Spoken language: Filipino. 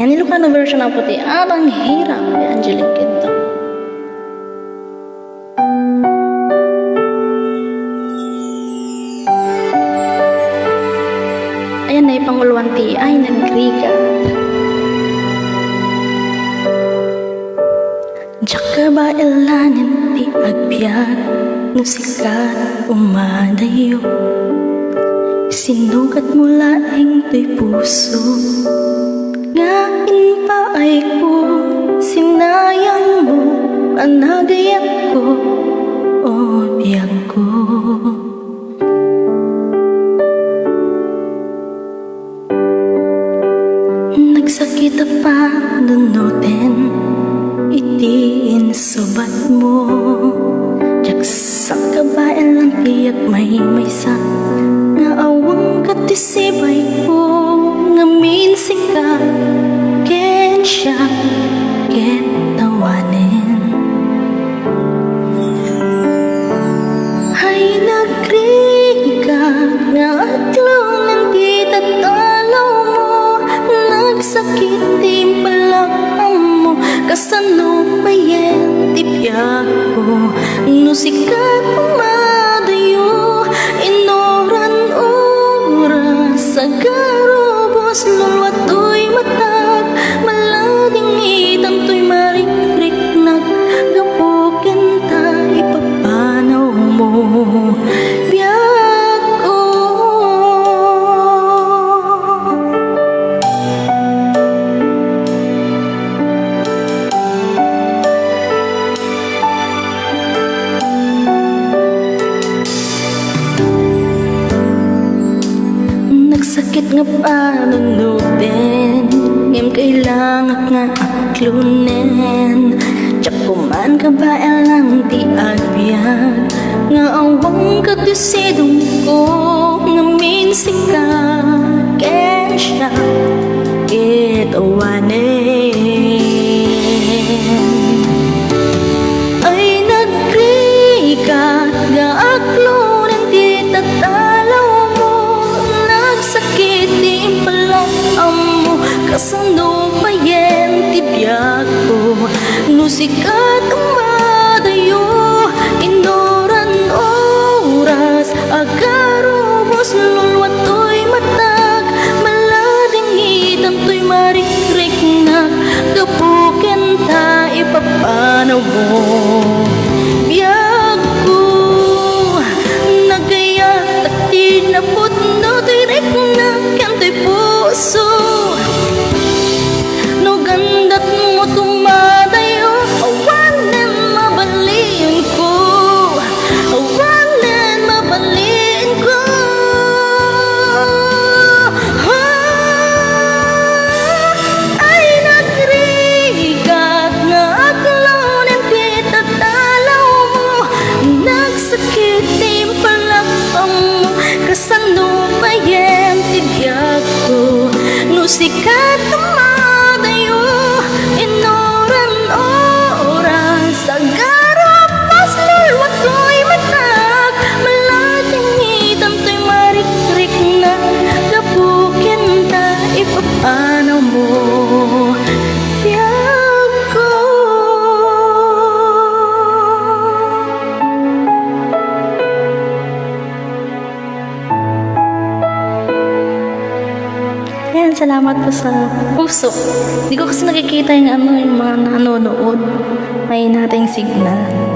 Yan, Ilocano version ng puti. Ang hirap kay Angeline Quinto. Ayan na ipangulwan ti ay nagrigat. Jaka ba ilanin ti agbyag no sikat umadayo. Sinugat mula ing to'y puso. Ngain pa ay ko, sinayang mo, anagayat ko, o biyag ko. Nagsakit pa nunutin, itiin subat mo. Jaksak ka ba ilang tiyak may maysa, nga awang katisibay ko, nga minsi ka, ken siya, ken tawanin. Ay nagrigat, nga atlaw ng titatalaw mo, nagsakit din palakam mo, kasano bayan tipyak ko, no sikat umadayo, inoran oras, sagarobos lulwato'y matag, malading itan to'y marikrik naggapukin ta, ipapanaw mo, biyak ko. Nagsakit nga panunutin, ngem kailangan nga aklunen. Tsakuman ka ba elang ti agbyag, nga awang katisidong ko, nga minsi ka, ken siya, kitawanin. Ay nagrigat, nga aklunen ti tatalaw mo, nagsakit din palang amo, kasano pa yan tibiyag ko, no sikat umadayo, inoran oras, agarobos lulwato'y matag, malading itan to'y marikrik na, gapukin ta, ipapanaw mo, biyag ko. Nagaya takti na putno to'y rekna, ken to'y puso, no gandat mo tumadayo, awanen mabalin ko, awanen mabalin ko. Ay nagrigat, nga aklonin titatalaw mo, nagsakit din palakam mo, kasano pa yan tibiyag ko, no sikat umadayo, inoran oras, agarobos lulwato'y matag, malading itan to'y marikrik na, gapukin ta, ipapanaw mo, biyag ko. Ayan, salamat po sa puso. Hindi ko kasi nakikita yung mga nanonood. May nating signal.